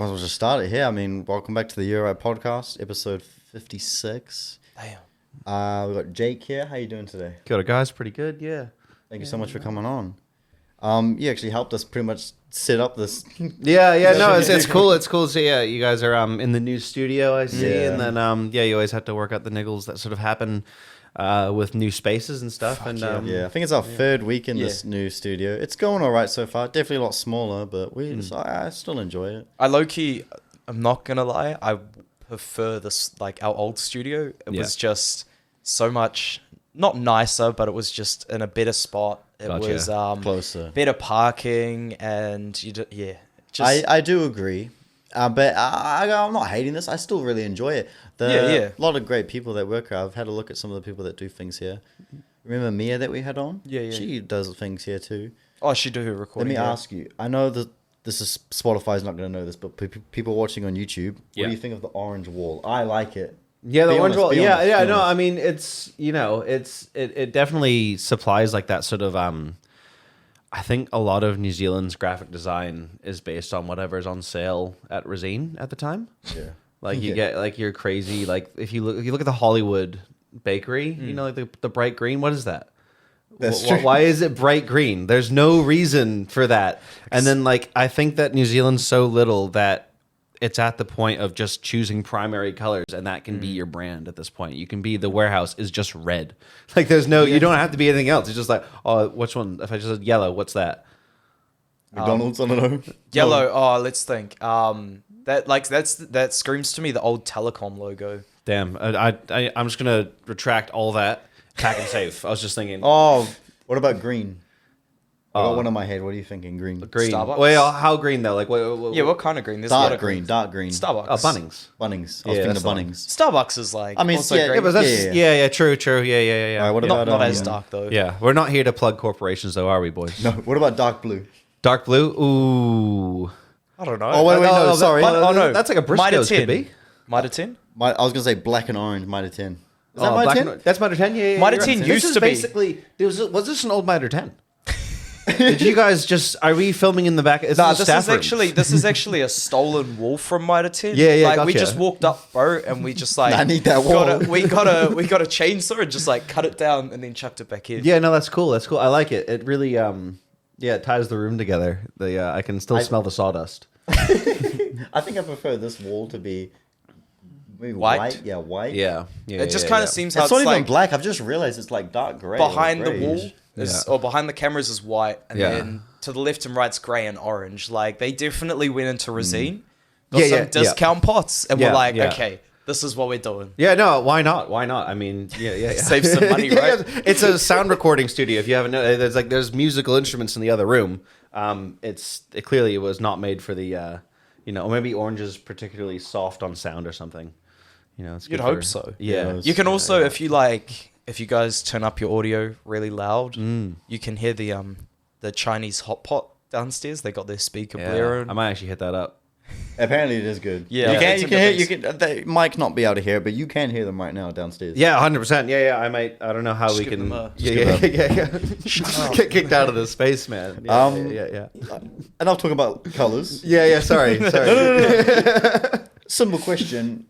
might as well just start it here. I mean, welcome back to the YeahAlright Podcast, episode 56. Damn. We've got Jake here. How you doing today? Kia ora, guys. Pretty good, yeah. Thank you so much for coming on. You actually helped us pretty much set up this. Yeah, no, it's cool. It's cool to see you guys are in the new studio, I see. Yeah. And then, you always have to work out the niggles that sort of happen with new spaces and stuff. I think it's our third week in this new studio. It's going all right so far. Definitely a lot smaller, but I still enjoy it. I low-key, I'm not going to lie, I prefer this, like, our old studio. It was just so much, not nicer, but it was just in a better spot. It was closer, better parking, and I do agree, but I'm not hating this. I still really enjoy it. A lot of great people that work here. I've had a look at some of the people that do things here. Remember Mia that we had on? Yeah. She does things here too. Oh, she do her recording. Let me ask you. I know that Spotify's not going to know this, but people watching on YouTube, what do you think of the orange wall? I like it. Yeah, the orange wall. Yeah. No, honest. I mean, it definitely supplies like that sort of. I think a lot of New Zealand's graphic design is based on whatever's on sale at Resine at the time. Yeah, like you get like your crazy like if you look at the Hollywood bakery, you know, like the bright green. What is that? That's true. Why is it bright green? There's no reason for that. And then like I think that New Zealand's so little that it's at the point of just choosing primary colors, and that can be your brand at this point. You can be the warehouse is just red. Like there's no, you don't have to be anything else. It's just like, oh, which one? If I just said yellow, what's that? McDonald's, I don't know. Yellow. Oh, let's think. That screams to me the old telecom logo. Damn, I'm just gonna retract all that. Pack and safe. I was just thinking. Oh, what about green? I got one in my head. What are you thinking? Green. Green. Starbucks? Well, how green though? Like What kind of green? There's a lot Dark of green. Dark green. Starbucks. Oh, Bunnings. Bunnings. I was Yeah, thinking of that's the one. Bunnings. Starbucks is like. I mean, also yeah, great. Yeah, but that's Yeah. true. Yeah. All right, what not about as dark though. Yeah, we're not here to plug corporations though, are we, boys? No. What about dark blue? Dark blue. Ooh. I don't know. Oh wait, no, sorry. no. That's like a Briscoe's could be. Mitre 10? I was gonna say black and orange. Mitre 10. Is that Mitre 10? That's Mitre 10. Yeah. Mitre you're 10 right. used This is to be- basically. Was this an old Mitre 10? Did you guys just? Are we filming in the back? This is actually a stolen wall from Mitre 10. Yeah, Like we gotcha. just walked up, bro, and we just like I need that wall. we got a chainsaw and just like cut it down and then chucked it back in. Yeah, no, that's cool. That's cool. I like it. It really, it ties the room together. I can still smell the sawdust. I think I prefer this wall to be maybe White? white. Yeah, white. Yeah. It just kind of seems how It's it's not even like black. I've just realized it's like dark gray. behind or the grayish. wall or behind the cameras is white, and Yeah. then to the left and right's grey and orange. Like they definitely went into Resine, Yeah, got some yeah. discount pots, and Yeah, we're like, yeah. okay, this is what we're doing. Yeah, no, why not? Why not? I mean, yeah. Save some money, right? It's a sound recording studio. If you haven't known, there's musical instruments in the other room. It clearly was not made for the, or maybe orange is particularly soft on sound or something. It's You'd good hope for- so. Yeah. You can also, if you guys turn up your audio really loud, you can hear the Chinese hot pot downstairs. They got their speaker blaring. I might actually hit that up. Apparently, it is good. Yeah, you can hear. You can. They might not be able to hear it, but you can hear them right now downstairs. Yeah, 100%. Yeah. I don't know how Just we give can. them a- Yeah. Get kicked out of the space, man. Yeah. And I'll talk about colors. Yeah. Sorry. Simple question.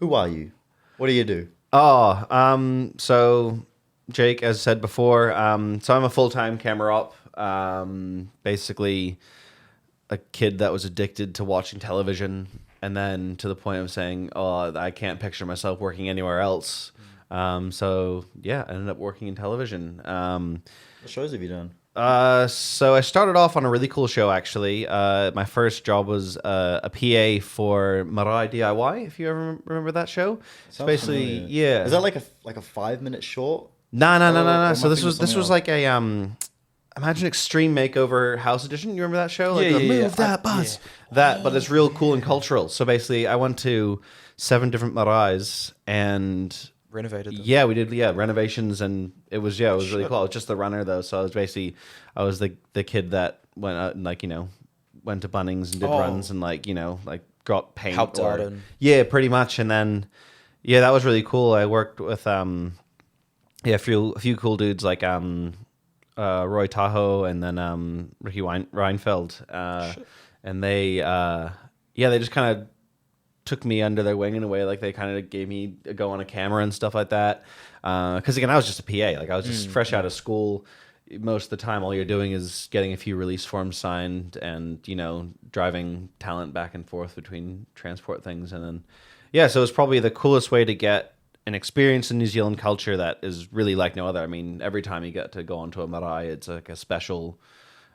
Who are you? What do you do? So Jake, as I said before, so I'm a full-time camera op. Basically a kid that was addicted to watching television, and then to the point of saying, oh, I can't picture myself working anywhere else. So yeah, I ended up working in television. What shows have you done? So I started off on a really cool show, actually. My first job was a PA for Marae DIY, if you ever remember that show. It's basically, familiar. yeah. Is that like a 5-minute short? No. am So I this thinking was of like a imagine Extreme Makeover House Edition. You remember that show? Like Yeah, move that bus. That, but it's real cool and cultural. So basically, I went to 7 different maraes and Renovated them. yeah, we did renovations, and it was really cool. I was just the runner though, so I was the kid that went out and went to Bunnings and did runs and got paint, Helped out and pretty much. And then that was really cool. I worked with a few cool dudes like Roy Tahoe and then Ricky Reinfeld, and they they just kind of took me under their wing in a way. Like they kind of gave me a go on a camera and stuff like that. Because again, I was just a PA. Like I was just fresh out of school. Most of the time, all you're doing is getting a few release forms signed and, driving talent back and forth between transport things. And then, so it's probably the coolest way to get an experience in New Zealand culture that is really like no other. I mean, every time you get to go onto a marae, it's like a special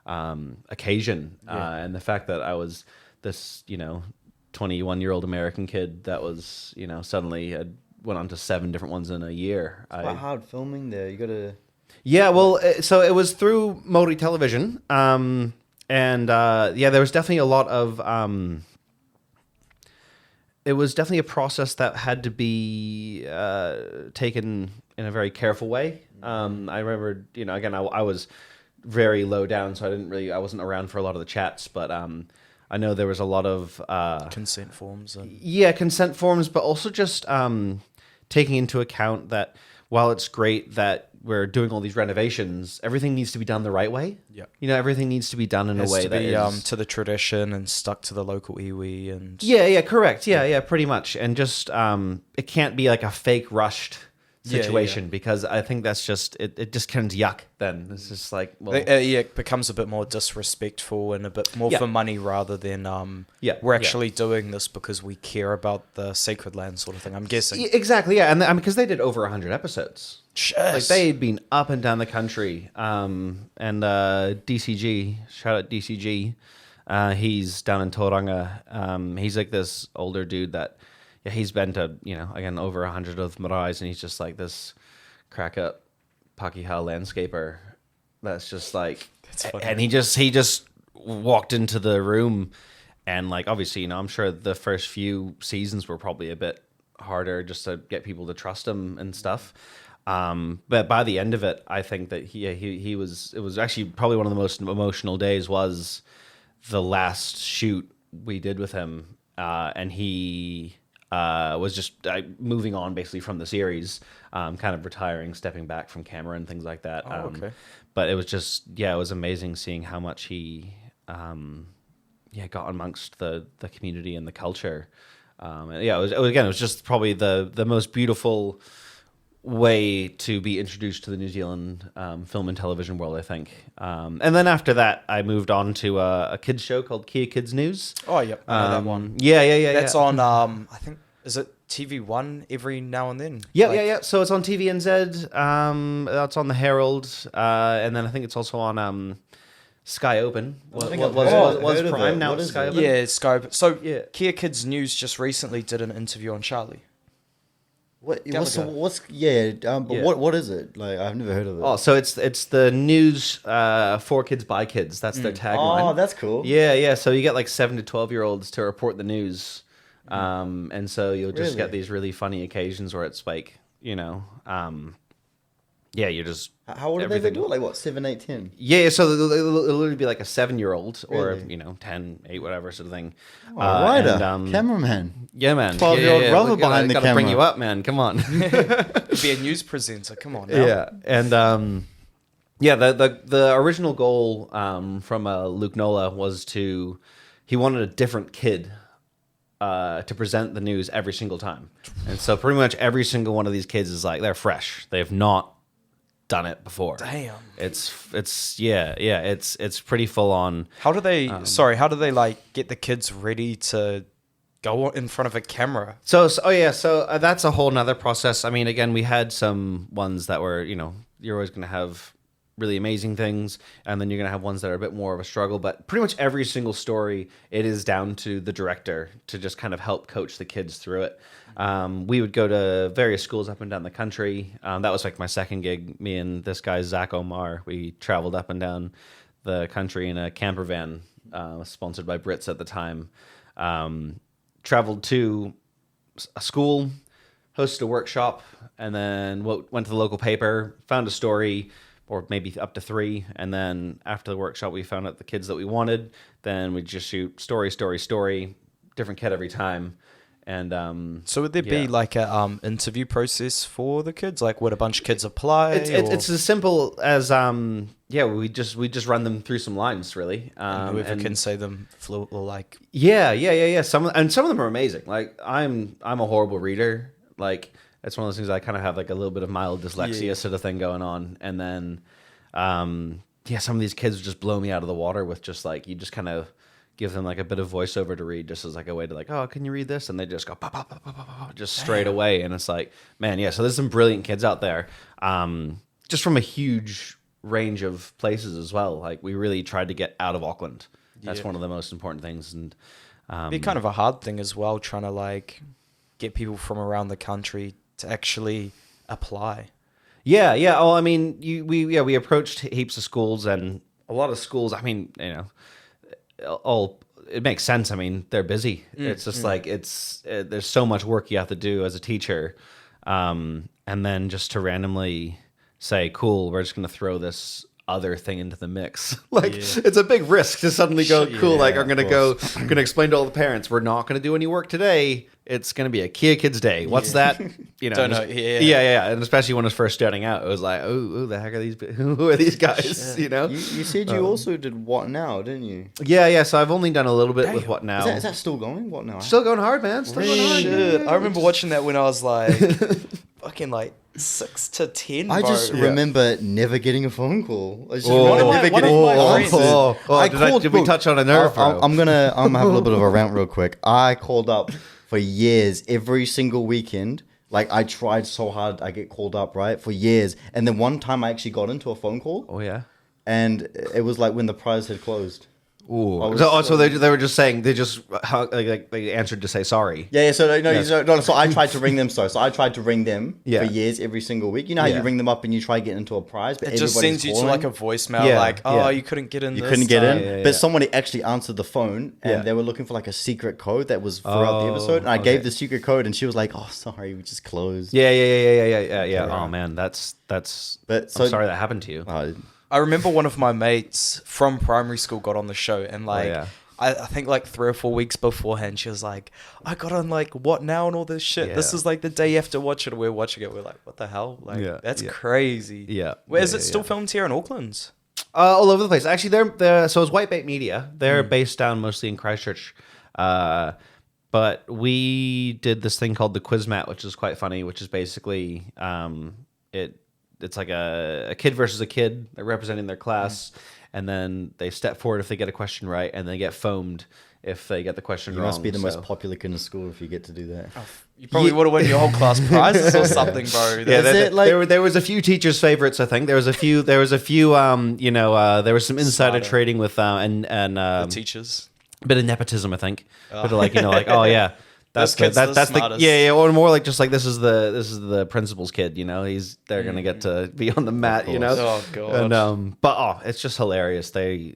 occasion. And the fact that I was this, 21-year-old American kid that was, suddenly went on to 7 different ones in a year. It's quite hard filming there. You got to... Yeah, well, so it was through Māori television, and there was definitely a lot of. It was definitely a process that had to be taken in a very careful way. I remember, again, I was very low down, so I wasn't around for a lot of the chats, but I know there was a lot of consent forms. Consent forms, but also just taking into account that while it's great that we're doing all these renovations, everything needs to be done the right way. Yeah. Everything needs to be done in a way that is to the tradition and stuck to the local iwi and correct. Yeah, pretty much. And just it can't be like a fake rushed situation because I think that's just it just turns yuck then. It's just like it becomes a bit more disrespectful and a bit more for money rather than we're actually doing this because we care about the sacred land sort of thing, I'm guessing. Exactly, and because they did over 100 episodes. Yes. Like they'd been up and down the country. And DCG, shout out DCG. He's down in Tauranga. He's like this older dude that he's been to, again, over 100 of maraes, and he's just like this crack up Pakeha landscaper that's just like, and he just walked into the room and like, obviously, I'm sure the first few seasons were probably a bit harder just to get people to trust him and stuff. But by the end of it, I think that it was actually probably one of the most emotional days was the last shoot we did with him. And he was just moving on basically from the series, kind of retiring, stepping back from camera and things like that. Okay. But it was just, it was amazing seeing how much he, got amongst the community and the culture. It was just probably the most beautiful way to be introduced to the New Zealand film and television world, I think. And then after that, I moved on to a kids show called Kia Kids News. Oh, yep, I know that one. Yeah. That's on, I think, is it TV1 every now and then? Yeah. So it's on TVNZ. That's on the Herald, and then I think it's also on Sky Open. Was Prime now Sky Open? Yeah, it's Sky Open. So Kia Kids News just recently did an interview on Charlie. What is it? Like, I've never heard of it. Oh, so it's the news for kids by kids. That's their tagline. Oh, that's cool. Yeah. So you get like 7 to 12-year-olds to report the news, and so you'll just get these really funny occasions where it's like, you're just. How old are they do it? Like what, 7, 8, 10? Yeah, so it'll literally be like a 7-year-old or 10, 8, whatever sort of thing. Writer, cameraman. Yeah, man. 12-year-old brother behind the camera. Bring you up, man. Come on. Be a news presenter. Come on. Now. Yeah, and the original goal from Luke Nola was he wanted a different kid to present the news every single time, and so pretty much every single one of these kids is like they're fresh. They have not done it before. Damn. It's pretty full on. How do they like get the kids ready to go in front of a camera? So that's a whole nother process. I mean, again, we had some ones that were, you're always going to have really amazing things, and then you're going to have ones that are a bit more of a struggle, but pretty much every single story, it is down to the director to just kind of help coach the kids through it. We would go to various schools up and down the country. That was like my second gig. Me and this guy, Zach Omar, we traveled up and down the country in a camper van, sponsored by Brits at the time. Traveled to a school, hosted a workshop, and then went to the local paper, found a story, or maybe up to 3. And then after the workshop, we found out the kids that we wanted. Then we'd just shoot story, different kid every time. And so would there be like a interview process for the kids? Like, would a bunch of kids apply? It's as simple as we just run them through some lines, really. And whoever can say them fluent or like. Yeah. Some of them are amazing. Like I'm a horrible reader. Like it's one of those things I kind of have like a little bit of mild dyslexia sort of thing going on, and then some of these kids just blow me out of the water with just like you just kind of give them like a bit of voiceover to read just as like a way to like, oh, can you read this? And they just go pop, pop, pop, pop, pop, pop, just straight away. And it's like, man, so there's some brilliant kids out there, just from a huge range of places as well. Like we really tried to get out of Auckland. That's one of the most important things. And be kind of a hard thing as well, trying to like get people from around the country to actually apply. Yeah. Oh, I mean, we approached heaps of schools, and a lot of schools, I mean, it makes sense. I mean, they're busy. It's just like there's so much work you have to do as a teacher, and then just to randomly say, "Cool, we're just going to throw this other thing into the mix." It's a big risk to suddenly go, "Cool, like I'm going to explain to all the parents we're not going to do any work today. It's going to be a Kia Kids Day." What's that? Don't know. Yeah. And especially when it was first starting out, it was like, oh, the heck are these? Who are these guys? You know. You said you also did What Now, didn't you? Yeah. So I've only done a little bit with What Now. Is that still going? What Now? Still going hard, man. Still going hard. Yeah. I remember watching that when I was like, fucking like 6 to 10. I just remember never getting a phone call. I just did we touch on a nerve? I'm gonna have a little bit of a rant real quick. I called up for years, every single weekend. Like I tried so hard, I get called up, right, for years. And then one time I actually got into a phone call. Oh yeah. And it was like when the prize had closed. Ooh. So they were just saying they answered to say sorry. Yeah. So I tried to ring them. So I tried to ring them for years, every single week. You know how you ring them up and you try to get into a prize, but it just sends you to like a voicemail, you couldn't get in. You couldn't get in, but somebody actually answered the phone and they were looking for like a secret code that was throughout the episode, and I gave the secret code, and she was like, "Oh, sorry, we just closed." Yeah. Oh man, that's. But I'm sorry that happened to you. I remember one of my mates from primary school got on the show, and like I think like 3 or 4 weeks beforehand, she was like, "I got on like What Now and all this shit. Yeah. This is like the day you have to watch it." We're watching it. We're like, "What the hell? Like that's crazy." Yeah. Where is it still filmed here in Auckland? All over the place. Actually, so it's Whitebait Media. They're based down mostly in Christchurch. But we did this thing called the Quiz Mat, which is quite funny, which is basically it's like a kid versus a kid. They're representing their class, and then they step forward if they get a question right, and they get foamed if they get the question wrong. You must be the most popular kid in school if you get to do that. Oh, you probably would have won your whole class prizes or something, bro. There was a few teachers' favorites, I think. There was a few. There was some insider trading with the teachers. A bit of nepotism, I think. But oh yeah. That's the or more like just like this is the principal's kid, they're gonna get to be on the mat, Oh god. And it's just hilarious. The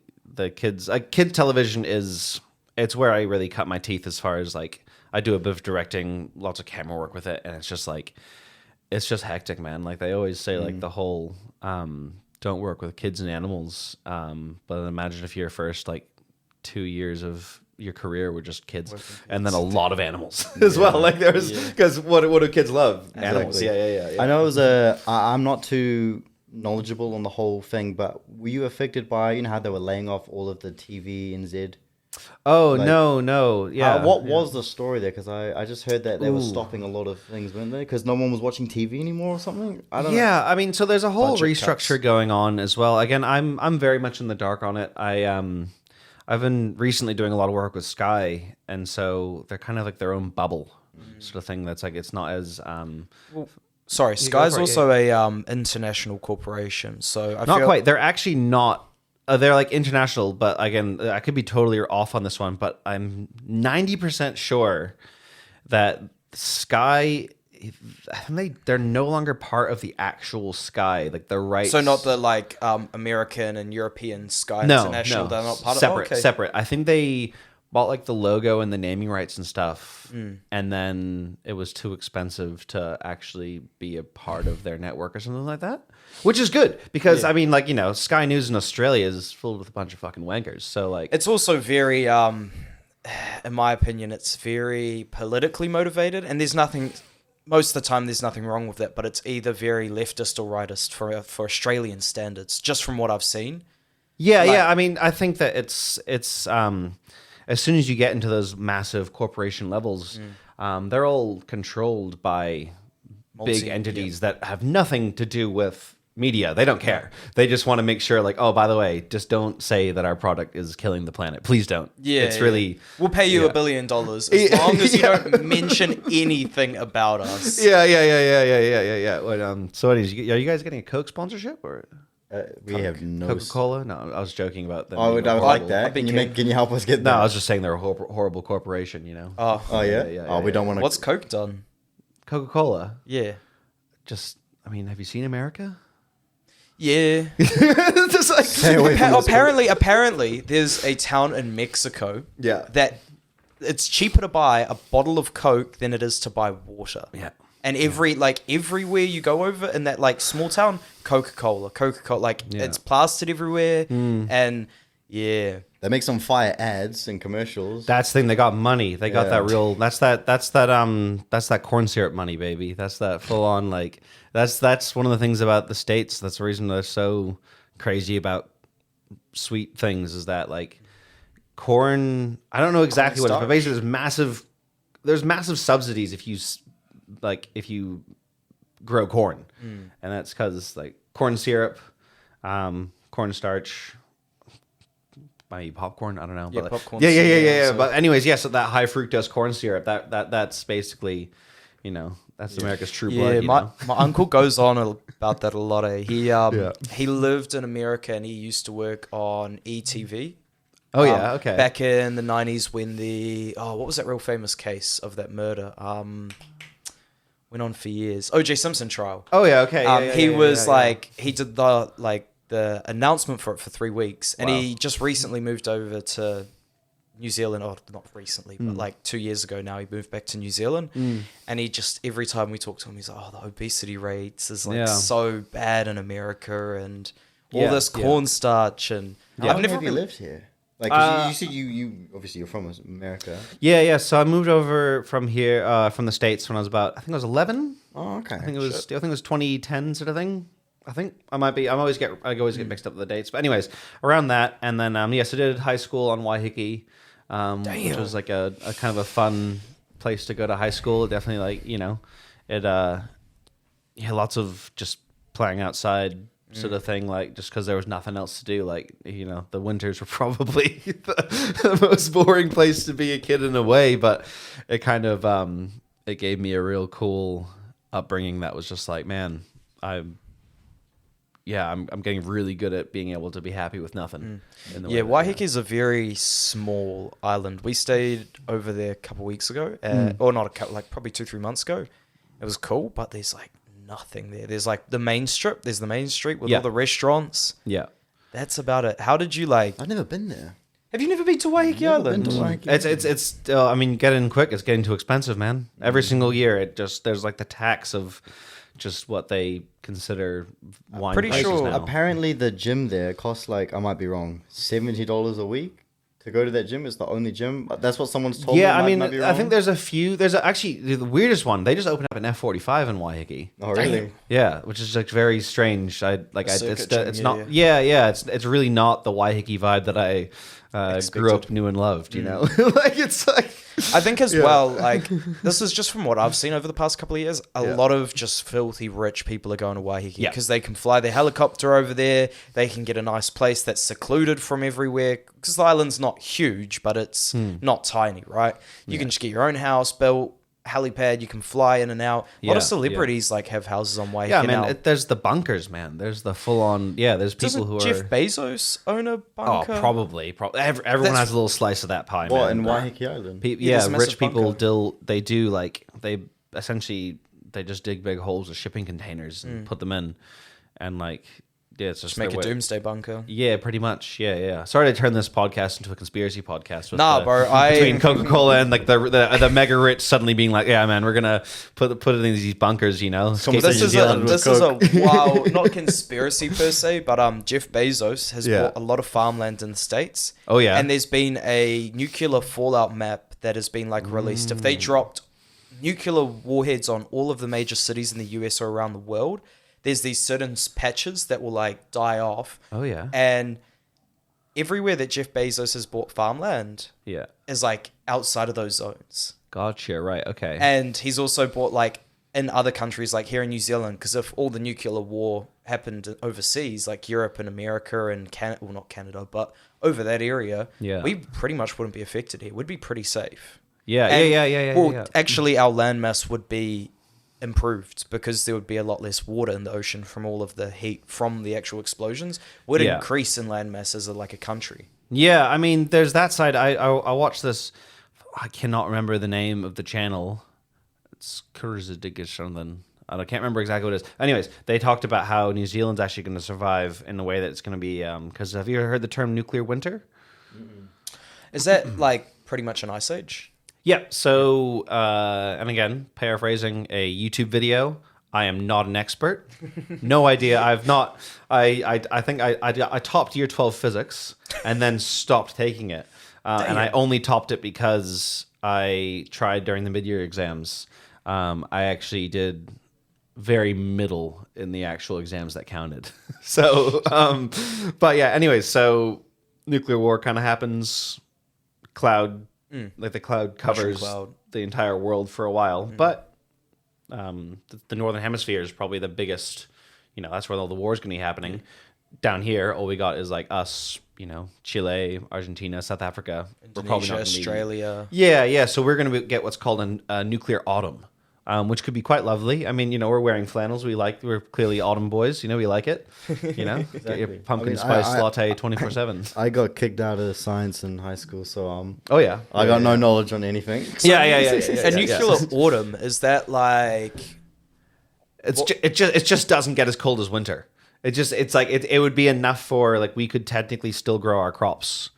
kids, kid television it's where I really cut my teeth as far as like I do a bit of directing, lots of camera work with it, and it's just hectic, man. Like they always say like the whole don't work with kids and animals, but imagine if your first like 2 years of your career were just kids, and then a lot of animals as well. Like because what do kids love? Animals. Yeah. I know I'm not too knowledgeable on the whole thing, but were you affected by how they were laying off all of the TVNZ? Oh, like, no. Yeah. What was the story there? Because I just heard that they were stopping a lot of things, weren't they? Because no one was watching TV anymore or something? I don't know. Yeah, I mean, so there's a whole restructure going on as well. Again, I'm very much in the dark on it. I've been recently doing a lot of work with Sky, and so they're kind of like their own bubble sort of thing. That's like it's not as. Sorry, Sky's also a international corporation, so not quite. They're actually not. They're like international, but again, I could be totally off on this one, but I'm 90% sure that Sky. They're no longer part of the actual Sky, like the rights. So not the like American and European Sky International. No, they're not part separate. of. Separate. I think they bought like the logo and the naming rights and stuff, and then it was too expensive to actually be a part of their network or something like that. Which is good because I mean, like Sky News in Australia is filled with a bunch of fucking wankers. So like, it's also very in my opinion, it's very politically motivated, and most of the time there's nothing wrong with it, but it's either very leftist or rightist for Australian standards, just from what I've seen. Yeah, I mean, I think that it's as soon as you get into those massive corporation levels, they're all controlled by big entities that have nothing to do with media. They don't care. They just want to make sure, like, oh, by the way, just don't say that our product is killing the planet. Please don't. Yeah, it's really. We'll pay you $1 billion as long as you don't mention anything about us. Yeah. So, are you guys getting a Coke sponsorship or? We have no Coca-Cola. No, I was joking about them. I would like that. Can you help us get that? No, I was just saying they're a horrible corporation. You know. Oh yeah. We don't want to. What's Coke done? Coca-Cola. Yeah. Have you seen America? Yeah. Just like apparently, there's a town in Mexico. Yeah. That it's cheaper to buy a bottle of Coke than it is to buy water. Yeah. And everywhere you go over in that like small town, Coca-Cola, it's plastered everywhere, and yeah. They make some fire ads and commercials. That's the thing. They got money. They got that real. That's that corn syrup money, baby. That's that full on like. That's one of the things about the States. That's the reason they're so crazy about sweet things. Is that like corn? I don't know exactly what it is, but basically there's massive subsidies if you grow corn, and that's because like corn syrup, cornstarch. Maybe popcorn, I don't know. But popcorn. Yeah. But anyways, so that high fructose corn syrup, that's basically, that's America's true blood. My uncle goes on about that a lot. He lived in America and he used to work on ETV. Oh yeah, okay. Back in the 90s when what was that real famous case of that murder? Went on for years. O.J. Simpson trial. Oh yeah, okay. He did the announcement for it for 3 weeks, and he just recently moved over to New Zealand. Oh, not recently, but like 2 years ago now, he moved back to New Zealand, and he just every time we talk to him, he's like, "Oh, the obesity rates is like so bad in America, and all this cornstarch." And how long have you lived here? Like you said, you obviously you're from America. Yeah. So I moved over from here, from the States when I was 11. Oh, okay. I think it was 2010 sort of thing. I think I might be. I always get mixed up with the dates. But anyways, around that, and then so I did high school on YeahAlright, which was like a kind of a fun place to go to high school. Definitely lots of just playing outside sort of thing, like just because there was nothing else to do. Like the winters were probably the most boring place to be a kid in a way, but it kind of it gave me a real cool upbringing that was just like, man, I'm getting really good at being able to be happy with nothing. YeahAlright is a very small island. We stayed over there a couple of weeks ago, or not a couple, like probably 2-3 months ago. It was cool, but there's like nothing there. There's like the main strip. There's the main street with all the restaurants. Yeah, that's about it. How did you like? I've never been there. Have you never been to YeahAlright Island? It's I mean, get in quick. It's getting too expensive, man. Every single year, there's like the tax of just what they consider wine. Pretty sure. Now. Apparently, the gym there costs like, I might be wrong, $70 a week to go to that gym. It's the only gym. That's what someone's told me. Yeah, I mean, I think there's a few. Actually the weirdest one. They just opened up an F45 in YeahAlright. Oh, really? Yeah, which is like very strange. It's not. Yeah. It's really not the YeahAlright vibe that I grew up, knew and loved. You know, like it's like. I think as well, like, this is just from what I've seen over the past couple of years, a lot of just filthy rich people are going to YeahAlright because they can fly their helicopter over there. They can get a nice place that's secluded from everywhere because the island's not huge, but it's not tiny, right? You can just get your own house built, helipad, you can fly in and out. A lot of celebrities like have houses on YeahAlright. Yeah, man, there's the bunkers, man. There's the full on. Yeah, there's people who Jeff Bezos own a bunker? Oh, probably. Everyone has a little slice of that pie, man. What, in YeahAlright Island? Rich people they essentially just dig big holes with shipping containers and put them in, and like Yeah, it's just make a doomsday bunker. Yeah, pretty much. Yeah. Sorry to turn this podcast into a conspiracy podcast. Bro. Between Coca-Cola and like the mega rich suddenly being like, yeah, man, we're gonna put it in these bunkers, you know. This is a wild, not conspiracy per se, but Jeff Bezos has bought a lot of farmland in the States. Oh yeah, and there's been a nuclear fallout map that has been like released. If they dropped nuclear warheads on all of the major cities in the US or around the world, there's these certain patches that will like die off. Oh yeah. And everywhere that Jeff Bezos has bought farmland is like outside of those zones. Gotcha. Right. Okay. And he's also bought like in other countries, like here in New Zealand, because if all the nuclear war happened overseas, like Europe and America and Canada, well, not Canada, but over that area, we pretty much wouldn't be affected here. We'd be pretty safe. Yeah. Actually, our landmass would be improved because there would be a lot less water in the ocean from all of the heat from the actual explosions. Would increase in landmass as like a country. Yeah, I mean, there's that side. I watched this. I cannot remember the name of the channel. It's Kurzadig or something. I can't remember exactly what it is. Anyways, they talked about how New Zealand's actually going to survive in a way that it's going to be. Because have you ever heard the term nuclear winter? Is that like pretty much an ice age? Yeah. So, and again, paraphrasing a YouTube video, I am not an expert. No idea. I've not. I think I topped year 12 physics and then stopped taking it. And I only topped it because I tried during the mid-year exams. I actually did very middle in the actual exams that counted. So, but yeah. Anyways, so nuclear war kind of happens. Like the cloud covers the entire world for a while, but the northern hemisphere is probably the biggest. You know, that's where all the war is going to be happening. Down here, all we got is like us. You know, Chile, Argentina, South Africa, Indonesia, we're probably not Australia. Yeah. So we're going to get what's called a nuclear autumn, which could be quite lovely. I mean, you know, we're wearing flannels. We're clearly autumn boys. You know, we like it. You know, Exactly. Get your pumpkin spice latte 24/7. I got kicked out of science in high school, so oh yeah, I got no knowledge on anything. Yeah. A nuclear autumn, is that like? It just doesn't get as cold as winter. It's like it would be enough for like we could technically still grow our crops.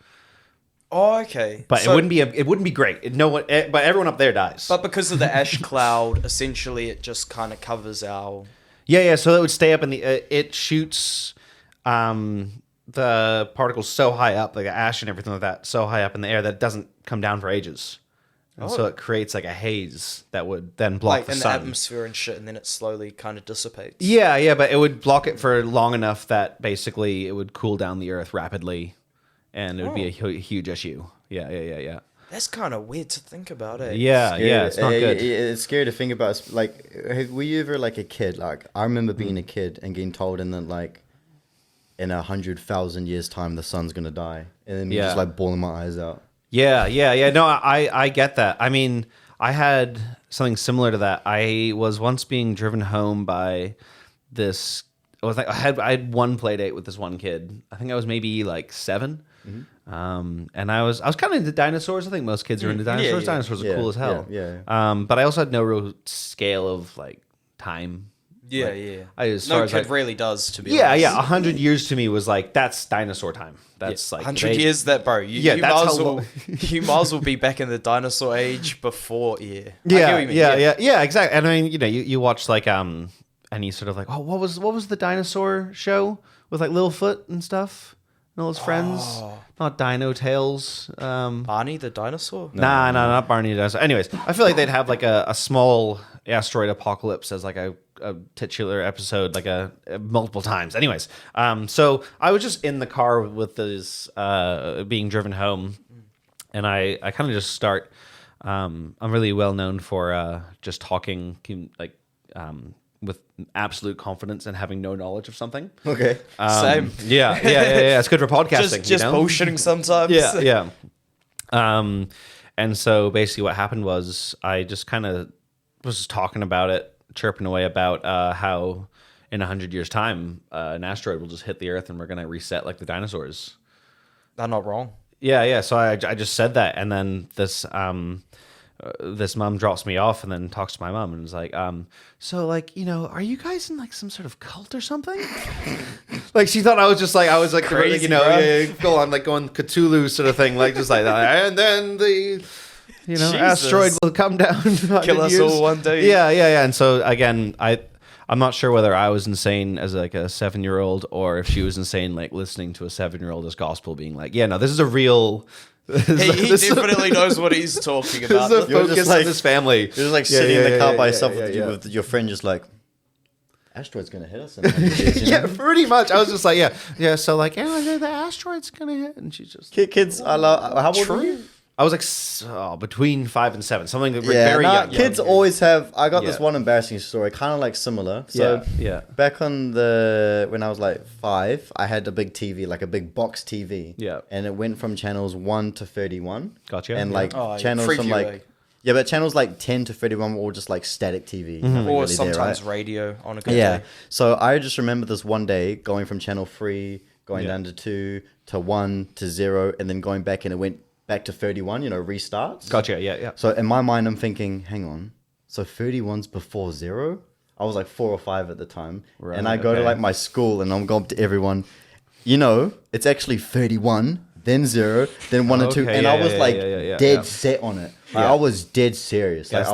Oh, okay. But it wouldn't be great. But everyone up there dies. But because of the ash cloud, essentially it just kind of covers our. Yeah. So it would stay up in the. It shoots the particles so high up, like the ash and everything like that, so high up in the air that it doesn't come down for ages. And so it creates like a haze that would then block the sun. Like in the atmosphere and shit, and then it slowly kind of dissipates. Yeah, but it would block it for long enough that basically it would cool down the earth rapidly, and it would be a huge issue. Yeah. That's kind of weird to think about, eh? Yeah, it's not good. It's scary to think about. Like, were you ever like a kid? Like, I remember being a kid and getting told, and then like, in 100,000 years' time, the sun's gonna die, and then me just like bawling my eyes out. Yeah. No, I get that. I mean, I had something similar to that. I was once being driven home by this. I had one play date with this one kid. I think I was maybe like 7. Mm-hmm. And I was kind of into dinosaurs. I think most kids are into dinosaurs. Dinosaurs are cool as hell. Yeah. But I also had no real scale of like time. Yeah. No kid really does, to be honest. Yeah. 100 years to me was like, that's dinosaur time. That's like 100 years. That, bro. You might as well be back in the dinosaur age before. Yeah. Yeah. Exactly. And I mean, you know, you watch like any sort of like, oh, what was the dinosaur show with like Littlefoot and stuff and all his friends? Not Dino Tales. Barney the dinosaur? No, not Barney the dinosaur. Anyways, I feel like they'd have like a small asteroid apocalypse as like a titular episode, like a multiple times. Anyways, so I was just in the car with this being driven home, and I kind of just start. I'm really well known for just talking like with absolute confidence and having no knowledge of something. Okay, same. Yeah. It's good for podcasting. Just bullshitting sometimes. Yeah. And so basically, what happened was I just kind of was just talking about it, chirping away about how in 100 years' time, an asteroid will just hit the Earth and we're going to reset like the dinosaurs. They're not wrong. Yeah. So I just said that, and then this this mom drops me off and then talks to my mom and is like, so like, are you guys in like some sort of cult or something? Like she thought I was like crazy, go on like going Cthulhu sort of thing, like just like that. And then the asteroid will come down, kill us all one day. Yeah. And so again, I'm not sure whether I was insane as like a 7-year-old or if she was insane like listening to a 7-year-old as gospel, being like, yeah, no, this is a real. He definitely knows what he's talking about. This is the focus of his family. You're just like sitting in the car by yourself with your friend, just like, asteroid's gonna hit us. Yeah, pretty much. I was just like, yeah. So like, the asteroid's gonna hit, and she's just kids. I love. How old were you? I was like between 5 and 7, something that very young. Kids always have. I got this one embarrassing story, kind of like similar. So back on when I was like 5, I had a big TV, like a big box TV. Yeah, and it went from channels 1 to 31. Gotcha. And like channels from like. Yeah, but channels like 10 to 31 were all just like static TV. Or really sometimes radio on a good day. Yeah. So I just remember this one day going from channel 3, going down to 2, to 1, to 0, and then going back, and it went back to 31, restarts. Gotcha, yeah. So in my mind, I'm thinking, hang on. So 31's before 0? I was like 4 or 5 at the time. Right, and I go to like my school and I'm going up to everyone, it's actually 31, then 0, then 1 and 2. And I was dead set on it. Like, I was dead serious. Like,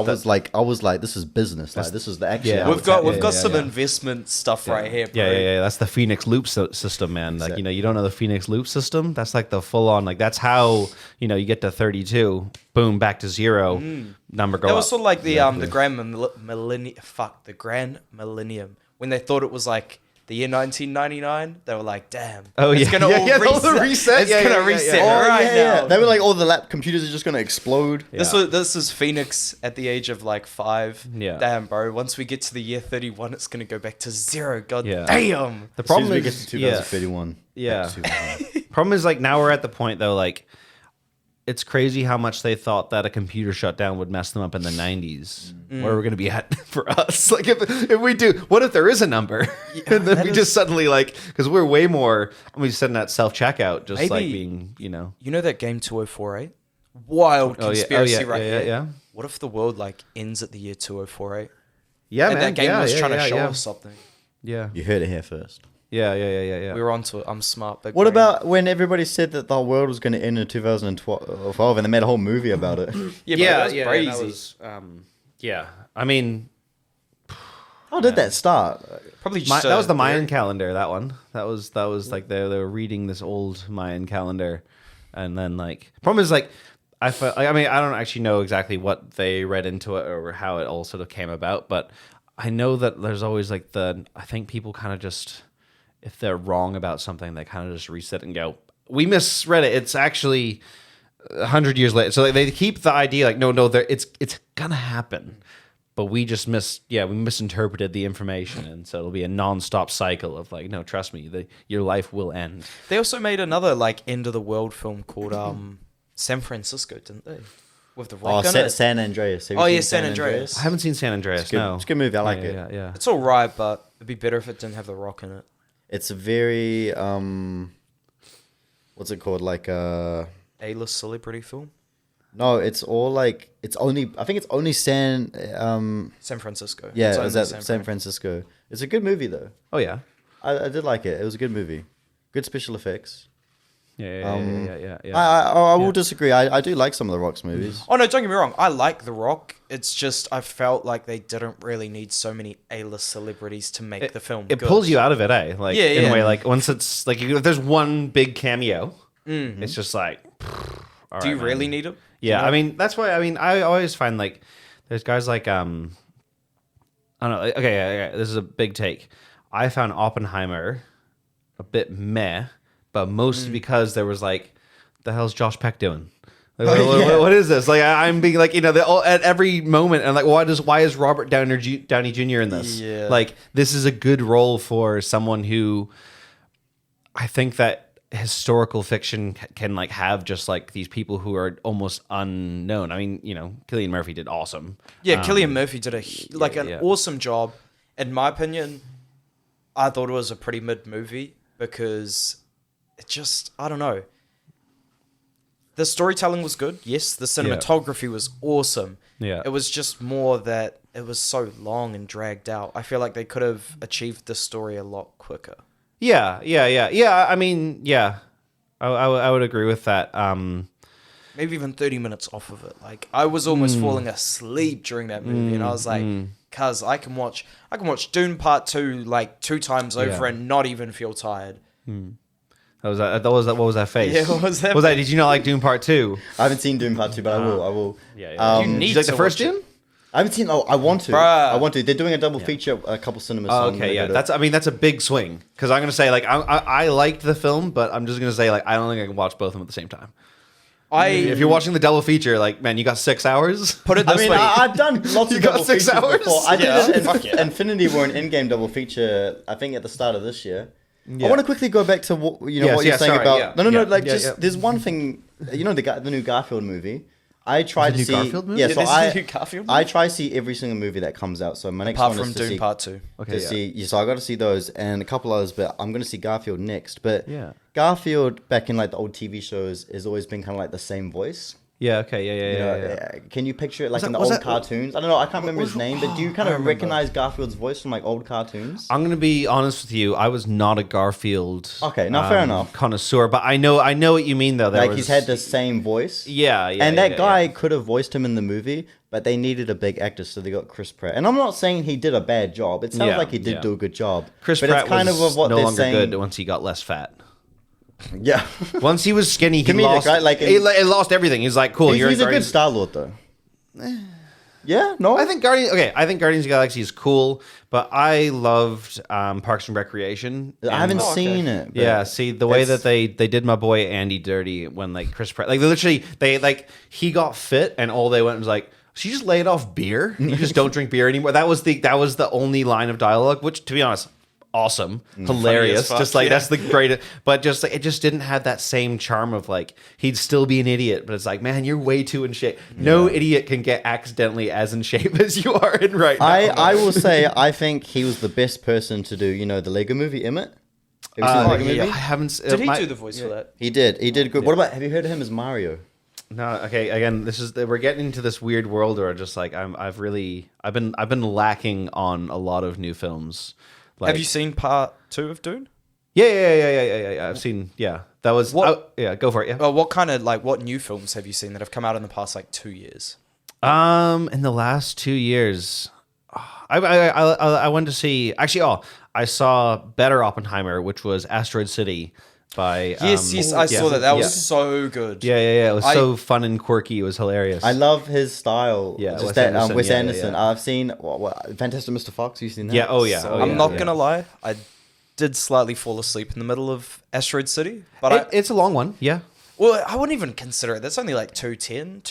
I was like, this is business. Like, this is the action. Yeah. We've got some investment stuff right here, bro. Yeah. That's the Phoenix Loop system, man. Like, you don't know the Phoenix Loop system? That's like the full on, like, that's how, you get to 32, boom, back to 0, number go up. That was sort of like the grand millennium, when they thought it was like the year 1999, they were like, damn. Oh, it's going to all reset. It's going to reset now. They were like, all the lap computers are just going to explode. Yeah. This is Phoenix at the age of like 5. Yeah. Damn, bro. Once we get to the year 31, it's going to go back to 0. God damn. The problem is we get to 2031. Yeah. Problem is, like, now we're at the point, though, like, it's crazy how much they thought that a computer shutdown would mess them up in the 90s. Where we're going to be at for us. Like, if we do, what if there is a number? And then we just suddenly, like, because we're way more, we send that self-checkout, just like being, You know that game 2048? Wild conspiracy here. Yeah. What if the world, like, ends at the year 2048? Yeah, and man. that game was trying to show us something. Yeah. You heard it here first. Yeah. We were onto it. I'm smart. Big what brain. about when everybody said that the whole world was going to end in 2012 and they made a whole movie about it? That was crazy. That was, I mean, how did that start? Probably just that was the Mayan calendar. That one. That was like they were reading this old Mayan calendar, and then like problem is like I don't actually know exactly what they read into it or how it all sort of came about, but I know that there's always like I think people kind of just, if they're wrong about something, they kind of just reset and go, we misread it. It's actually 100 years later. So like, they keep the idea like, no, it's gonna happen, but we just we misinterpreted the information, and so it'll be a non-stop cycle of like, no, trust me, your life will end. They also made another like end of the world film called San Francisco, didn't they? With the rock on it. San Andreas. San Andreas. I haven't seen San Andreas. No, it's a good movie. I like it. Yeah. It's all right, but it'd be better if it didn't have the rock in it. It's a very what's it called? Like A-list celebrity film. No, it's all like I think it's only San Francisco. Yeah, it's that San Francisco. It's a good movie though. Oh yeah, I did like it. It was a good movie. Good special effects. Yeah. I will disagree. I do like some of the Rock's movies. Oh no, don't get me wrong. I like The Rock. It's just I felt like they didn't really need so many A-list celebrities to make the film. It pulls you out of it, eh? Like in a way, like once it's like if there's one big cameo, it's just like. Do you really need it? Yeah, I mean that's why. I mean, I always find like there's guys like I don't know. Okay, this is a big take. I found Oppenheimer a bit meh. But mostly because there was like, the hell's Josh Peck doing? Like, what is this? Like I'm being like, at every moment, and like, why is Robert Downey Jr. in this? Yeah. Like this is a good role for someone who, I think that historical fiction can like have just like these people who are almost unknown. I mean, Cillian Murphy did awesome. Yeah, Cillian Murphy did an awesome job. In my opinion, I thought it was a pretty mid movie because. It just, I don't know. the storytelling was good. Yes, the cinematography was awesome. Yeah. It was just more that it was so long and dragged out. I feel like they could have achieved the story a lot quicker. Yeah. I mean, yeah, I would agree with that. Maybe even 30 minutes off of it. Like, I was almost falling asleep during that movie, and I was like, cuz I can watch Dune Part 2 like 2 times over and not even feel tired. What was that face? Yeah, what was that? Did you not like Dune Part 2? I haven't seen Dune Part 2, but I will. Yeah. You need did you like to the first watch it. Dune? I haven't seen. Oh, I want to. Bruh. I want to. They're doing a double feature, a couple cinemas. Oh, okay, yeah. That's a big swing. Because I'm gonna say like I liked the film, but I'm just gonna say like I don't think I can watch both of them at the same time. If you're watching the double feature, like man, you got 6 hours. Put it this way. I've done lots You of got double 6 features hours? before. I Yeah. did it Fuck in yeah. Infinity War, an in-game double feature. I think at the start of this year. Yeah. I want to quickly go back to what you're saying about. yeah. No. Yeah. Like Yeah. there's one thing. You know the new Garfield movie. I tried to new see. Garfield movie? Yeah, Yeah, so this is the new Garfield movie? I try to see every single movie that comes out. So my next Apart one from is to Dune see Part 2. Okay, see. So I got to see those and a couple others, but I'm going to see Garfield next. But Yeah. Garfield back in like the old TV shows has always been kind of like the same voice. Yeah. Okay. Yeah. Can you picture it like in the was old that- cartoons? I don't know. I can't remember his name, but do you kind I of remember. recognize Garfield's voice from like old cartoons? I'm gonna be honest with you. I was not a Garfield. Okay, no, fair enough. Connoisseur, but I know what you mean though. Like he's had the same voice. Yeah. And that guy could have voiced him in the movie, but they needed a big actor, so they got Chris Pratt. And I'm not saying he did a bad job. It sounds Yeah, like he did yeah. do a good job. Chris but Pratt it's kind was of what no they're longer saying. good once he got less fat. Yeah. Once he was skinny, he Comedic, lost. right? Like he lost everything. He's like, cool. he's you're a good Guardians- Star-Lord, though. Yeah? No? I think Guardians of the Galaxy is cool, but I loved Parks and Recreation. I haven't okay. seen it. but Yeah, see the way it's- that they did my boy Andy dirty when like Chris Pratt, like he got fit and all they went was like, so you just laid off beer, you just don't drink beer anymore. That was the only line of dialogue, which to be honest, awesome, hilarious, fuck, just like yeah. that's the greatest. But just like it just didn't have that same charm of like he'd still be an idiot, but it's like man, you're way too in shape. No idiot can get accidentally as in shape as you are in right now. I will say, I think he was the best person to do, the Lego movie, Emmett? Have you seen the Lego yeah. movie? I haven't. Did he do the voice for that? He did. He did good. What about, have you heard of him as Mario? No, okay. Again, we're getting into this weird world where just like I've been lacking on a lot of new films. Like, Have you seen Part 2 of Dune? Yeah. I've seen. Yeah, that was. Go for it. Yeah. Oh, what new films have you seen that have come out in the past 2 years? In the last 2 years, I went to see. Actually, I saw Better Oppenheimer, which was Asteroid City by. Yes, I saw that. That was so good. Yeah. It was so fun and quirky. It was hilarious. I love his style. Yeah, just Wes that Anderson, Wes yeah, Anderson. yeah. I've seen Fantastic Mr. Fox. You seen that? Yeah. Oh yeah. So- oh, I'm yeah, not yeah. gonna lie, I did slightly fall asleep in the middle of Asteroid City, but It's a long one. Yeah. I wouldn't even consider it. That's only 2:10,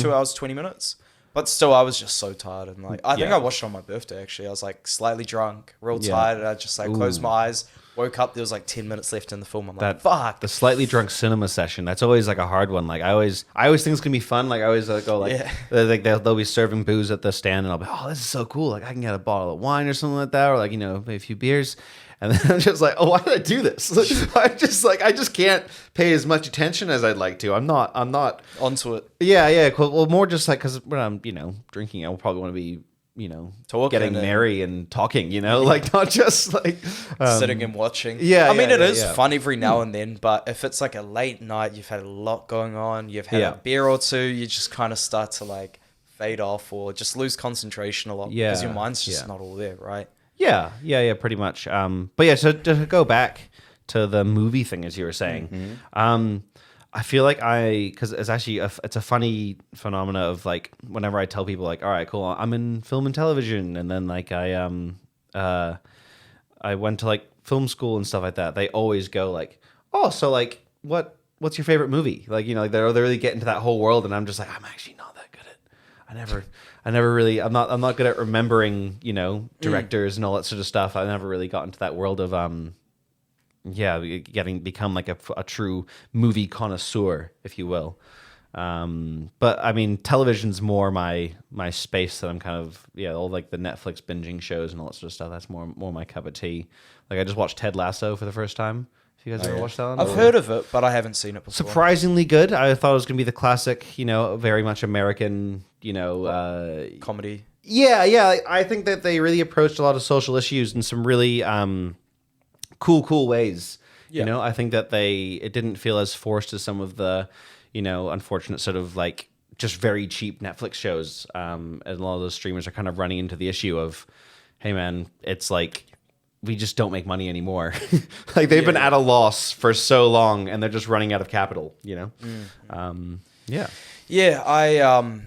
2 hours 20 minutes. But still, I was just so tired, and I think I watched it on my birthday. Actually, I was slightly drunk, real tired, and I just closed my eyes, woke up. There was 10 minutes left in the film. I'm like, fuck. The slightly drunk cinema session. That's always a hard one. I always think it's gonna be fun. I always go they'll be serving booze at the stand, and I'll be, oh, this is so cool. I can get a bottle of wine or something like that, or maybe a few beers. And then I'm just like, oh, why did I do this? I just can't pay as much attention as I'd like to. I'm not Onto it. Yeah. Cool. Well, more just because when I'm drinking, I will probably want to be Talking getting and- merry and talking. Not just Sitting and watching. yeah, I mean, yeah, it is yeah. fun every now and then, but if it's a late night, you've had a lot going on, you've had a beer or two, you just kind of start to fade off or just lose concentration a lot because your mind's just not all there, right? Yeah, pretty much. But yeah, so to go back to the movie thing, as you were saying, I feel because it's actually it's a funny phenomena of whenever I tell people all right, cool, I'm in film and television, and then I went to film school and stuff like that. They always go oh, so what's your favorite movie? They really get into that whole world, and I'm just I'm actually not that good at. I never really. I'm not good at remembering, directors and all that sort of stuff. I never really got into that world of become a true movie connoisseur, if you will. But I mean, television's more my space that I'm kind of all the Netflix binging shows and all that sort of stuff. That's more my cup of tea. I just watched Ted Lasso for the first time. You guys ever watched that one? I've heard of it, but I haven't seen it before. Surprisingly good. I thought it was going to be the classic, very much American, comedy. Yeah. I think that they really approached a lot of social issues in some really cool ways. Yeah. I think that it didn't feel as forced as some of the, unfortunate sort of like just very cheap Netflix shows. And a lot of those streamers are kind of running into the issue of, hey man, it's like, we just don't make money anymore. Like they've been at a loss for so long and they're just running out of capital, Mm-hmm. Yeah, I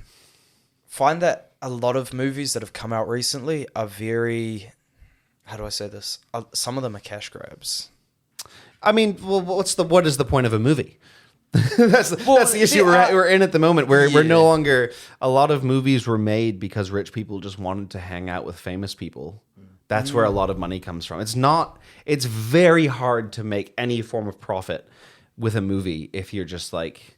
find that a lot of movies that have come out recently are very, how do I say this? Some of them are cash grabs. I mean, well, what is the point of a movie? that's the issue we're in at the moment. We're no longer. A lot of movies were made because rich people just wanted to hang out with famous people. That's where a lot of money comes from. It's very hard to make any form of profit with a movie if you're just like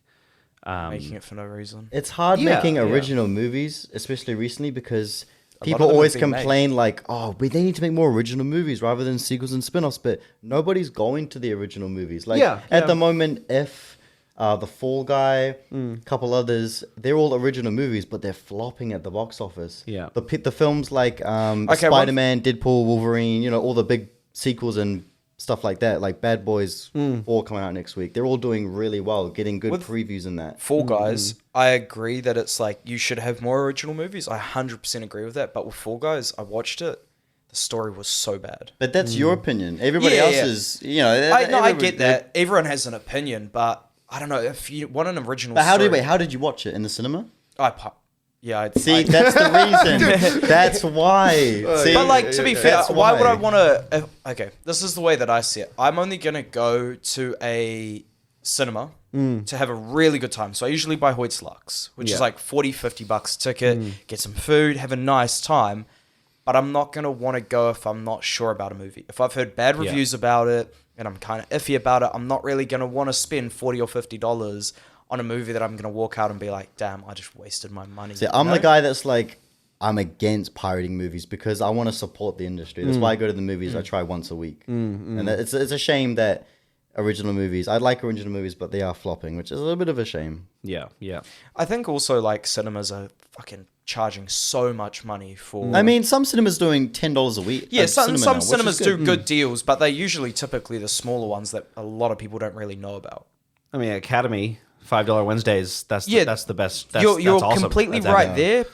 making it for no reason. It's hard making original movies, especially recently, because people always complain like, they need to make more original movies rather than sequels and spin-offs, but nobody's going to the original movies. Like at the moment, The Fall Guy, a couple others, they're all original movies, but they're flopping at the box office. Yeah. The films like Spider-Man, Deadpool, Wolverine, all the big sequels and stuff like that, like Bad Boys 4 coming out next week. They're all doing really well, getting good previews in that. Fall Guys, I agree that it's like you should have more original movies. I 100% agree with that. But with Fall Guys, I watched it. The story was so bad. But that's your opinion. Everybody else is, I get that. Everyone has an opinion, but I don't know if you want an original. But how did you watch it in the cinema? That's the reason. That's why. See, but like to be fair, why would I want to? Okay, this is the way that I see it. I'm only gonna go to a cinema to have a really good time. So I usually buy Hoyt's Lux, which is like $40-$50 ticket. Get some food, have a nice time. But I'm not gonna want to go if I'm not sure about a movie. If I've heard bad reviews about it and I'm kind of iffy about it, I'm not really gonna want to spend $40 or $50 on a movie that I'm going to walk out and be like, damn, I just wasted my money. See, I'm the guy that's like, I'm against pirating movies because I want to support the industry. That's why I go to the movies. I try once a week. And it's a shame that original movies, I like original movies, but they are flopping, which is a little bit of a shame. Yeah. I think also like cinemas are fucking charging so much money for... I mean, some cinemas doing $10 a week. Yeah, some cinemas do good deals, but they're usually typically the smaller ones that a lot of people don't really know about. I mean, Academy... $5 Wednesdays. That's the best. You're awesome. Completely right there.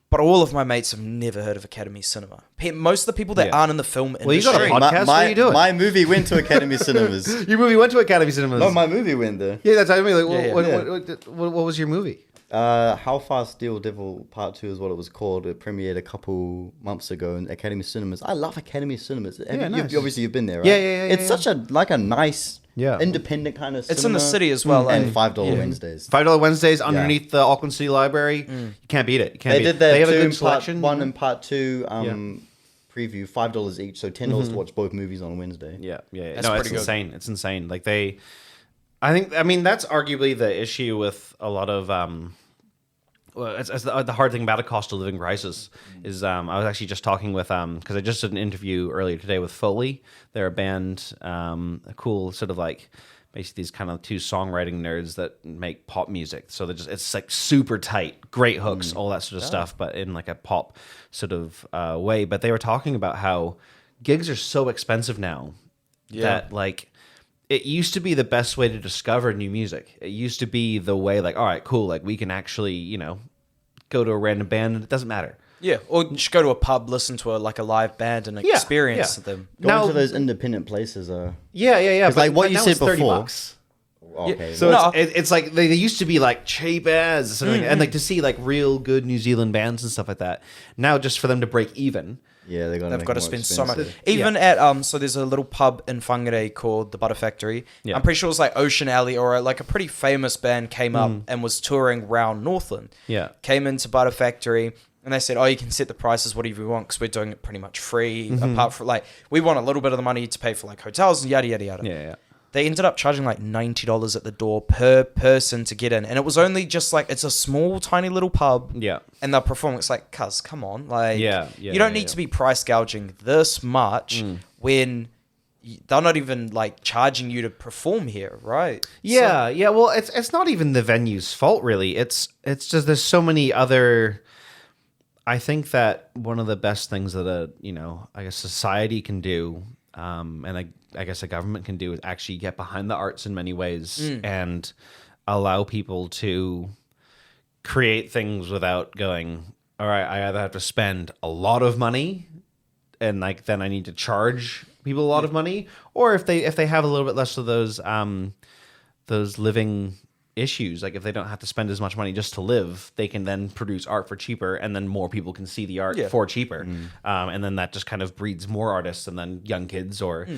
But all of my mates have never heard of Academy Cinema. Most of the people that aren't in the film industry. Well, you got a podcast. What are you doing? My movie went to Academy Cinemas. Your movie went to Academy Cinemas. No, my movie went there. Yeah, that's what I mean. Like, what was your movie? How Fast Steel Devil Part 2 is what it was called. It premiered a couple months ago in Academy Cinemas. I love Academy Cinemas. Nice. Obviously, you've been there, right? Yeah. It's such a nice... independent kind of cinema. It's in the city as well. And $5 Wednesdays. $5 Wednesdays underneath the Auckland City Library. You can't beat it. They did that. They have a good selection. Part 1 and Part 2 preview, $5 each, so $10 to watch both movies on Wednesday. Yeah. That's it's insane. It's insane. Like I mean, that's arguably the issue with a lot of it's the hard thing about a cost of living crisis is I was actually just talking with because I just did an interview earlier today with Foley. They're a band, a cool sort of like basically these kind of two songwriting nerds that make pop music. So it's like super tight, great hooks, all that sort of stuff, but in like a pop sort of way. But they were talking about how gigs are so expensive now that like. It used to be the best way to discover new music. It used to be the way like, all right, cool, like we can actually, go to a random band and it doesn't matter. Yeah, or just go to a pub, listen to a live band and experience them. Going to those independent places are... Yeah. Like what you said before. $30. Okay. So it's like they used to be like cheap as and like to see like real good New Zealand bands and stuff like that. Now just for them to break even... Yeah, they've got to spend so much. Even at so there's a little pub in Whangarei called the Butter Factory. Yeah. I'm pretty sure it was like Ocean Alley or like a pretty famous band came up and was touring around Northland. Yeah, came into Butter Factory and they said, "Oh, you can set the prices whatever you want because we're doing it pretty much free. Apart from like we want a little bit of the money to pay for like hotels and yada yada yada." Yeah. They ended up charging like $90 at the door per person to get in. And it was only just like, it's a small, tiny little pub. Yeah. And they're performing. It's like, come on. Like, you don't need to be price gouging this much when they're not even like charging you to perform here, right? Yeah, yeah. Well, it's not even the venue's fault, really. It's just there's so many other. I think that one of the best things that I guess society can do, and I guess a government can do, is actually get behind the arts in many ways and allow people to create things without going, all right, I either have to spend a lot of money and like then I need to charge people a lot of money, or if they have a little bit less of those living issues, like if they don't have to spend as much money just to live, they can then produce art for cheaper, and then more people can see the art for cheaper, and then that just kind of breeds more artists, and then young kids or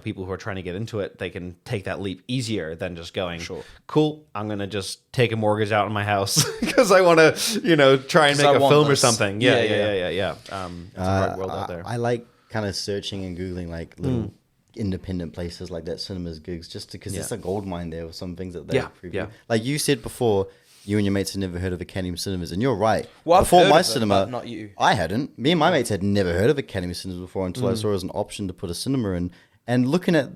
people who are trying to get into it, they can take that leap easier than just going, cool, I'm gonna just take a mortgage out on my house because I want to try and make a film or something. Yeah. It's a hard world out there. I like kind of searching and googling like little independent places like that, cinemas, gigs, just because it's a gold mine there with some things that they preview. Like you said before, you and your mates had never heard of Academy Cinemas, and you're right. Well, before my it, cinema, not you. I hadn't. Me and my mates had never heard of Academy Cinemas before until I saw it as an option to put a cinema in. And looking at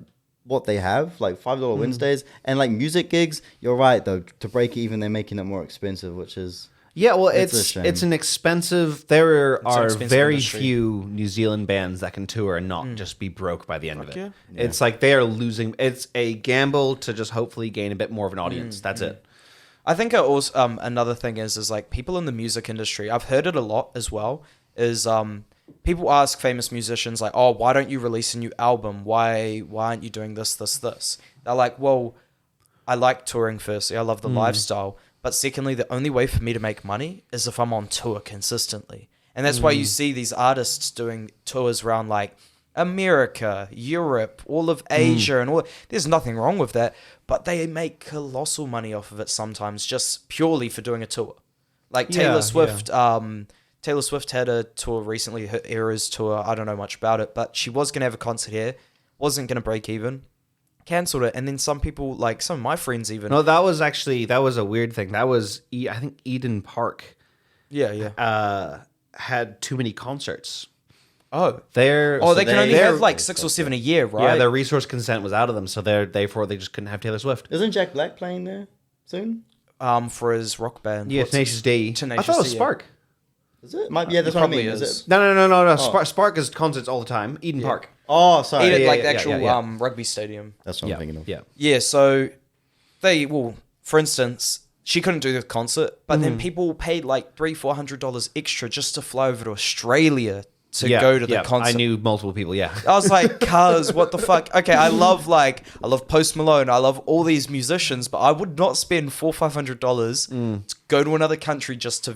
what they have, like $5 Wednesdays and like music gigs, you're right though. To break even, they're making it more expensive, which is. Yeah, well, it's an expensive. There are very few New Zealand bands that can tour and not just be broke by the end of it. Yeah. It's like they are losing. It's a gamble to just hopefully gain a bit more of an audience. That's it. I think it also another thing is like people in the music industry. I've heard it a lot as well. Is people ask famous musicians like, "Oh, why don't you release a new album? Why aren't you doing this? They're like, "Well, I like touring. Firstly, I love the lifestyle." But secondly, the only way for me to make money is if I'm on tour consistently. And that's why you see these artists doing tours around like America, Europe, all of Asia, and all. There's nothing wrong with that, but they make colossal money off of it sometimes just purely for doing a tour. Like Taylor Swift. Taylor Swift had a tour recently, her Eras tour. I don't know much about it, but she was going to have a concert here. Wasn't going to break even. Cancelled it, and then some people, like some of my friends even. No, that was a weird thing. That was, I think Eden Park. Had too many concerts. Oh, they can only have like 6 or 7 a year, right? Yeah, their resource consent was out of them, so therefore they just couldn't have Taylor Swift. Isn't Jack Black playing there soon? For his rock band. Yeah, Tenacious D. I thought it was Spark. Is it? That's what I mean. Is it? No. Oh. Spark is concerts all the time. Eden Park. Oh, sorry. The actual rugby stadium. That's what I'm thinking of. Yeah, so for instance, she couldn't do the concert, but then people paid like $300-400 extra just to fly over to Australia to go to the concert. I knew multiple people, I was like, cuz, what the fuck? Okay, I love Post Malone, I love all these musicians, but I would not spend $400-500 to go to another country just to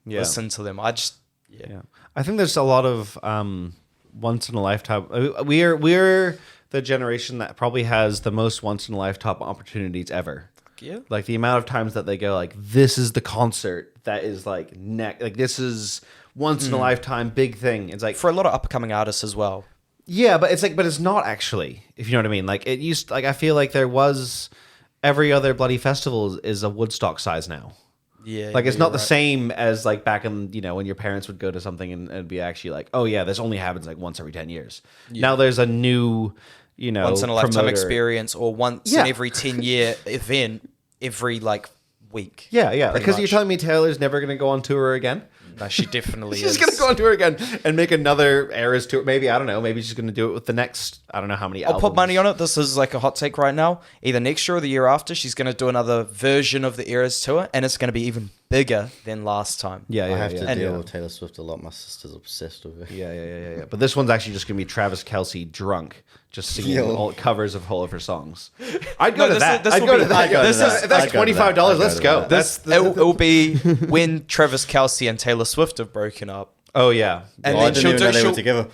listen to them. I think there's a lot of once in a lifetime. We're the generation that probably has the most once in a lifetime opportunities ever. Yeah. Like the amount of times that they go like, this is the concert that is like this is once in a lifetime big thing. It's like for a lot of upcoming artists as well. Yeah, but it's not actually, if you know what I mean. Like it used, like I feel like there was every other bloody festival is a Woodstock size now. Yeah, like it's not the same as like back in when your parents would go to something and it'd be actually like, oh yeah, this only happens like once every 10 years. Yeah. Now there's a new once in a lifetime experience or once in every 10-year event every like week. Yeah, because you're telling me Taylor's never gonna go on tour again. No, she definitely is. She's going to go on tour again and make another Eras tour. Maybe, I don't know. Maybe she's going to do it with the next, I don't know how many albums. I'll put money on it. This is like a hot take right now. Either next year or the year after, she's going to do another version of the Eras tour, and it's going to be even bigger than last time. I have to deal with Taylor Swift a lot. My sister's obsessed with her. Yeah. But this one's actually just going to be Travis Kelce drunk, just singing all covers of all of her songs. I'd go to that. I'd go to that. If that's $25, let's go. It will be when Travis Kelce and Taylor Swift have broken up. Oh yeah, and then she'll do. They were together.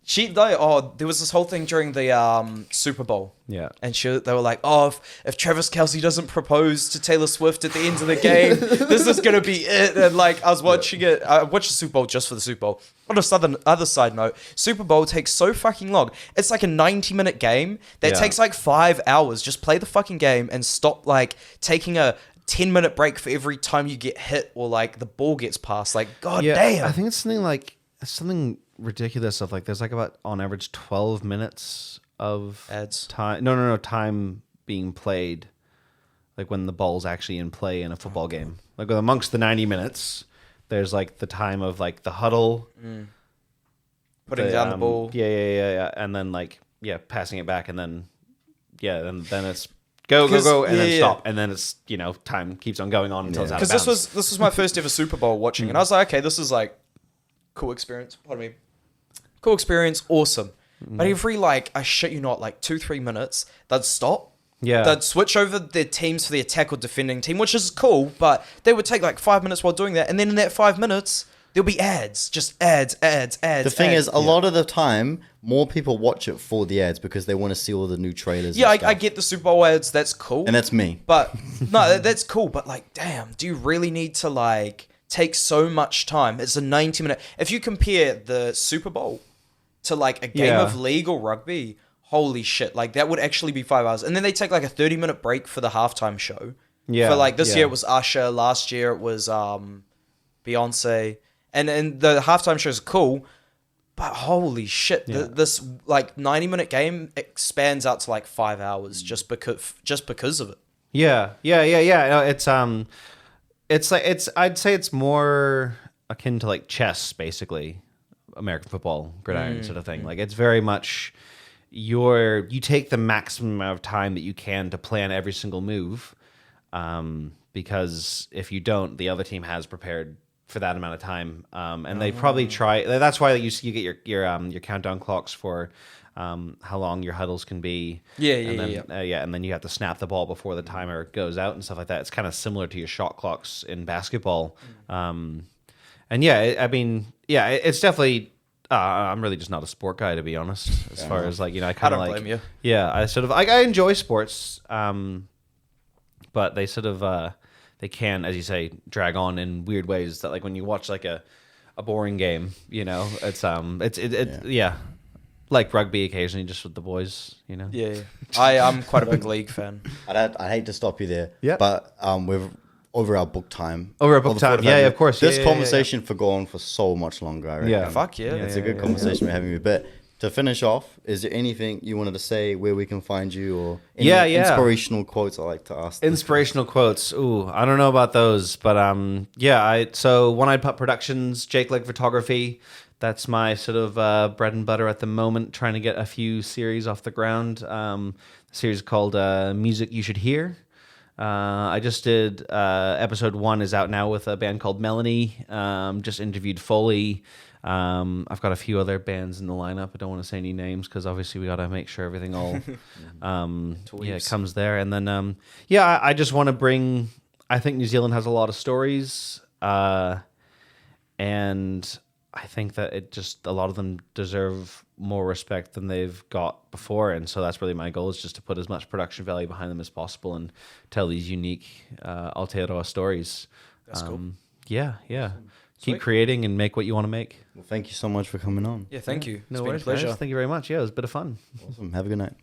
There was this whole thing during the Super Bowl. Yeah, and they were like, oh, if Travis Kelce doesn't propose to Taylor Swift at the end of the game, this is gonna be it. And like I was watching it, I watched the Super Bowl just for the Super Bowl. On a other side note, Super Bowl takes so fucking long. It's like a 90-minute game that takes like 5 hours. Just play the fucking game and stop like taking a 10-minute break for every time you get hit or like the ball gets passed. Like, god damn. I think it's something like something ridiculous of like there's like about on average 12 minutes of ads time. No, time being played, like when the ball's actually in play in a football game. Like amongst the 90 minutes, there's like the time of like the huddle, putting down the ball. Yeah, and then like passing it back, and then then it's go, and then stop, and then it's time keeps on going on until it's out of bounds. Because this was my first ever Super Bowl watching, and I was like, okay, this is like cool experience. Pardon me, cool experience, awesome. But every I shit you not, 2-3 minutes, they'd stop. Yeah, they'd switch over their teams for the attack or defending team, which is cool. But they would take 5 minutes while doing that, and then in that 5 minutes, there'll be ads, just ads. The thing is, a lot of the time, more people watch it for the ads because they want to see all the new trailers. Yeah, I get the Super Bowl ads. That's cool. And that's me. But no, that's cool. But damn, do you really need to take so much time? It's a 90-minute. If you compare the Super Bowl to a game of league or rugby, holy shit! That would actually be 5 hours. And then they take a 30-minute break for the halftime show. Yeah. For this year it was Usher. Last year it was Beyonce. And the halftime show is cool, but holy shit, this 90-minute game expands out to 5 hours just because of it. Yeah. No, it's I'd say it's more akin to chess, basically, American football, gridiron sort of thing. It's very much you take the maximum amount of time that you can to plan every single move, because if you don't, the other team has prepared for that amount of time, and they probably try. That's why you get your countdown clocks for how long your huddles can be. And then you have to snap the ball before the timer goes out and stuff like that. It's kind of similar to your shot clocks in basketball. It's definitely. I'm really just not a sport guy, to be honest. As far as I kind of blame you. Yeah, I enjoy sports, but they sort of. They can, as you say, drag on in weird ways that when you watch a boring game, it's like rugby occasionally just with the boys, I'm quite a big league fan. I'd hate to stop you there, but we're over our book time. Yeah, of course. This conversation for going for so much longer. I reckon. Yeah, fuck yeah. It's a good conversation we're having. But to finish off, is there anything you wanted to say where we can find you, or any inspirational quotes I like to ask? Inspirational quotes. Ooh, I don't know about those, but so One Eyed Pup Productions, Jake Leg Photography. That's my sort of bread and butter at the moment, trying to get a few series off the ground. The series called Music You Should Hear. I just did episode 1 is out now with a band called Melanie. Just interviewed Foley. I've got a few other bands in the lineup. I don't want to say any names because obviously we got to make sure everything all it comes there. And then I just want to bring. I think New Zealand has a lot of stories, and I think that a lot of them deserve more respect than they've got before. And so that's really my goal, is just to put as much production value behind them as possible and tell these unique Aotearoa stories. That's cool. Yeah. Keep creating and make what you want to make. Well, thank you so much for coming on. Yeah, thank you. No it's worries, been a pleasure. Guys. Thank you very much. Yeah, it was a bit of fun. Awesome. Have a good night.